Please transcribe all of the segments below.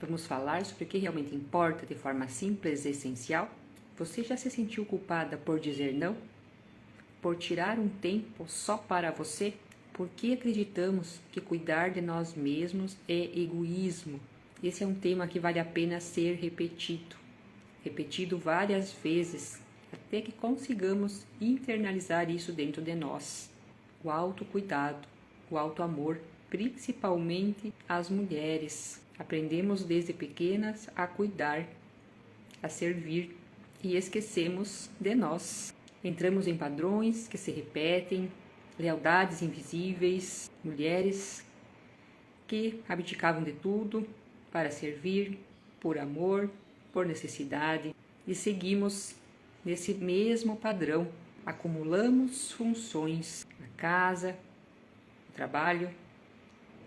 Vamos falar sobre o que realmente importa de forma simples e essencial? Você já se sentiu culpada por dizer não? Por tirar um tempo só para você? Por que acreditamos que cuidar de nós mesmos é egoísmo? Esse é um tema que vale a pena ser repetido várias vezes, até que consigamos internalizar isso dentro de nós. O autocuidado, o autoamor, principalmente as mulheres. Aprendemos desde pequenas a cuidar, a servir e esquecemos de nós. Entramos em padrões que se repetem, lealdades invisíveis, mulheres que abdicavam de tudo para servir, por amor, por necessidade, e seguimos nesse mesmo padrão. Acumulamos funções na casa, no trabalho,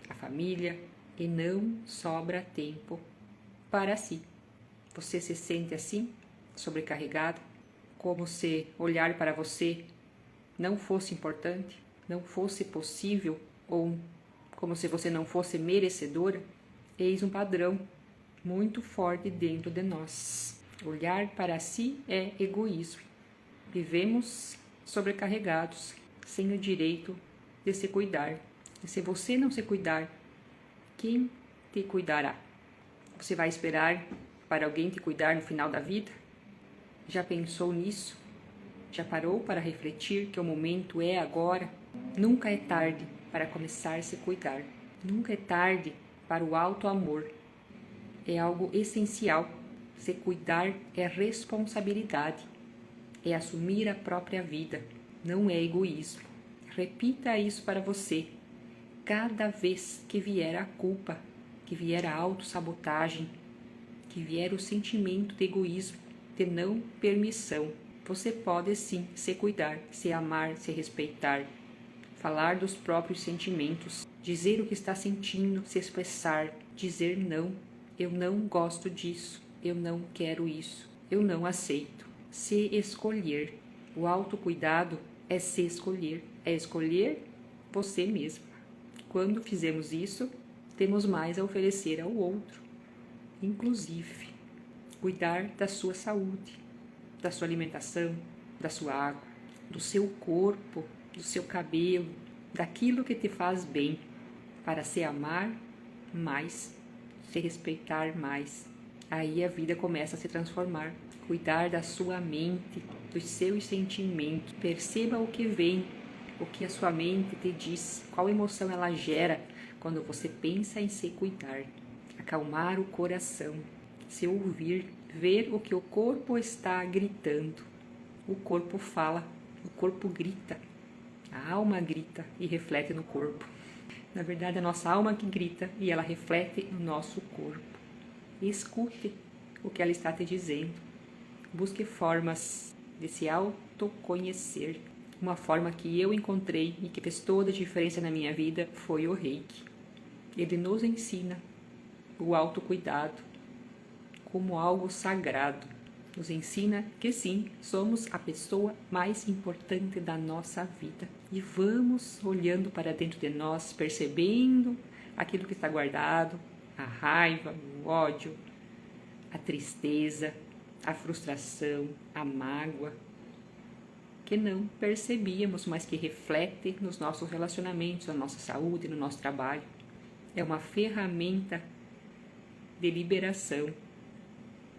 a família, e não sobra tempo para si. Você se sente assim, sobrecarregado, como se olhar para você não fosse importante, não fosse possível, ou como se você não fosse merecedora? Eis um padrão muito forte dentro de nós. Olhar para si é egoísmo. Vivemos sobrecarregados, sem o direito de se cuidar. E se você não se cuidar, quem te cuidará? Você vai esperar para alguém te cuidar no final da vida? Já pensou nisso? Já parou para refletir que o momento é agora? Nunca é tarde para começar a se cuidar. Nunca é tarde para o autoamor. É algo essencial. Se cuidar é responsabilidade. É assumir a própria vida. Não é egoísmo. Repita isso para você. Cada vez que vier a culpa, que vier a autossabotagem, que vier o sentimento de egoísmo, de não permissão, você pode sim se cuidar, se amar, se respeitar, falar dos próprios sentimentos, dizer o que está sentindo, se expressar, dizer não, eu não gosto disso, eu não quero isso, eu não aceito. Se escolher. O autocuidado é se escolher, é escolher você mesmo. Quando fizemos isso, temos mais a oferecer ao outro, inclusive cuidar da sua saúde, da sua alimentação, da sua água, do seu corpo, do seu cabelo, daquilo que te faz bem, para se amar mais, se respeitar mais. Aí a vida começa a se transformar. Cuidar da sua mente, dos seus sentimentos. Perceba o que vem, o que a sua mente te diz, qual emoção ela gera quando você pensa em se cuidar. Acalmar o coração, se ouvir, ver o que o corpo está gritando. O corpo fala, o corpo grita, a alma grita e reflete no corpo. Na verdade, é a nossa alma que grita e ela reflete no nosso corpo. Escute o que ela está te dizendo. Busque formas de se autoconhecer. Uma forma que eu encontrei e que fez toda a diferença na minha vida foi o Reiki. Ele nos ensina o autocuidado como algo sagrado. Nos ensina que sim, somos a pessoa mais importante da nossa vida. E vamos olhando para dentro de nós, percebendo aquilo que está guardado, a raiva, o ódio, a tristeza, a frustração, a mágoa, que não percebíamos, mas que reflete nos nossos relacionamentos, na nossa saúde, no nosso trabalho. É uma ferramenta de liberação,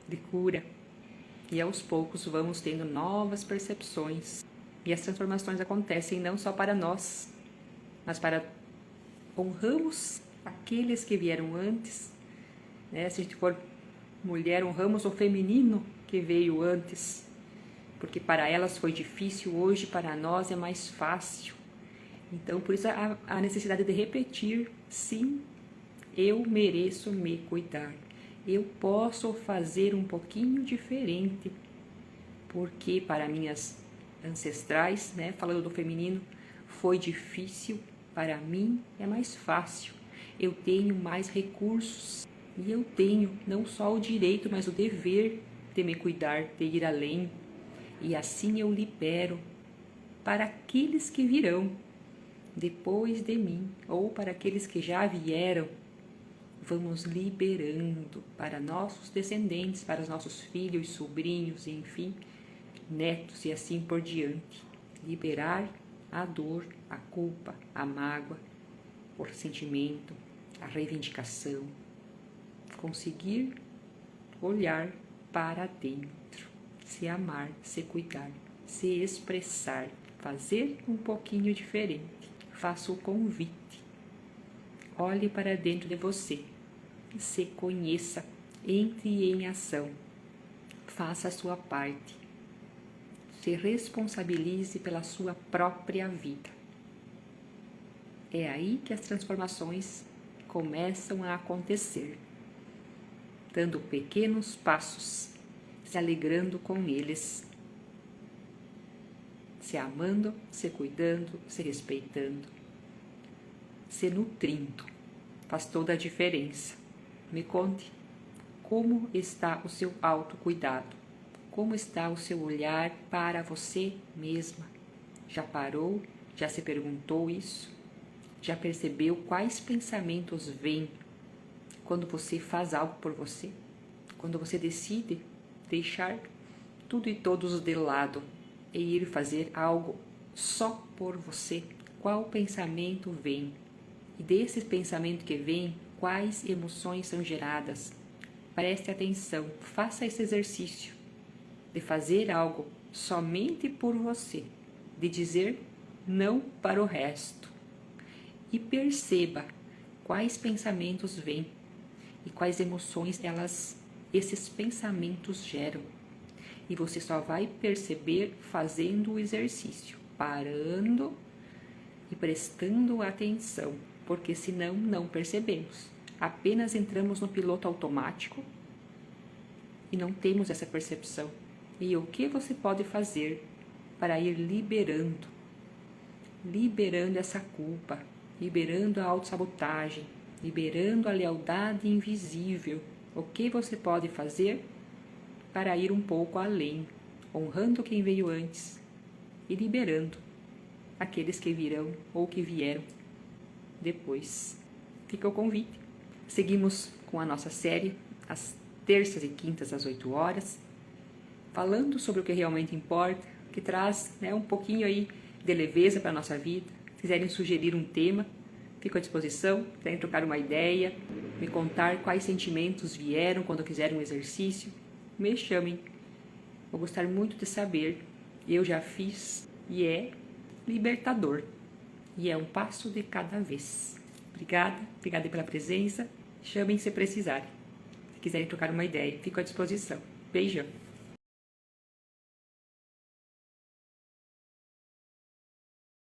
de cura. E aos poucos vamos tendo novas percepções. E as transformações acontecem não só para nós, mas para honramos aqueles que vieram antes. Se a gente for mulher, honramos o feminino que veio antes, porque para elas foi difícil, hoje para nós é mais fácil. Então, por isso a necessidade de repetir, sim, eu mereço me cuidar. Eu posso fazer um pouquinho diferente, porque para minhas ancestrais, falando do feminino, foi difícil, para mim é mais fácil. Eu tenho mais recursos e eu tenho não só o direito, mas o dever de me cuidar, de ir além. E assim eu libero para aqueles que virão depois de mim, ou para aqueles que já vieram. vamos liberando para nossos descendentes, para os nossos filhos, sobrinhos, enfim, netos e assim por diante. Liberar a dor, a culpa, a mágoa, o ressentimento, a reivindicação. Conseguir olhar para dentro, se amar, se cuidar, se expressar, fazer um pouquinho diferente. Faça o convite. Olhe para dentro de você, se conheça, entre em ação, faça a sua parte, se responsabilize pela sua própria vida. É aí que as transformações começam a acontecer, dando pequenos passos, se alegrando com eles, se amando, se cuidando, se respeitando, se nutrindo. Faz toda a diferença. Me conte como está o seu autocuidado, como está o seu olhar para você mesma. Já parou? Já se perguntou isso? Já percebeu quais pensamentos vêm quando você faz algo por você? Quando você decide deixar tudo e todos de lado e ir fazer algo só por você? Qual pensamento vem? E desse pensamento que vem, quais emoções são geradas? Preste atenção, faça esse exercício de fazer algo somente por você, de dizer não para o resto. E perceba quais pensamentos vêm e quais emoções esses pensamentos geram. E você só vai perceber fazendo o exercício, parando e prestando atenção, porque senão não percebemos. Apenas entramos no piloto automático e não temos essa percepção. E o que você pode fazer para ir liberando essa culpa, liberando a autossabotagem, liberando a lealdade invisível? O que você pode fazer para ir um pouco além, honrando quem veio antes e liberando aqueles que virão ou que vieram depois? Fica o convite. Seguimos com a nossa série, às terças e quintas, às 8 horas, falando sobre o que realmente importa, que traz um pouquinho aí de leveza para a nossa vida. Se quiserem sugerir um tema, fico à disposição. Quiserem trocar uma ideia, me contar quais sentimentos vieram quando quiserem um exercício, me chamem. Vou gostar muito de saber. Eu já fiz e é libertador. E é um passo de cada vez. Obrigada pela presença. Chamem se precisarem. Se quiserem trocar uma ideia, fico à disposição. Beijão.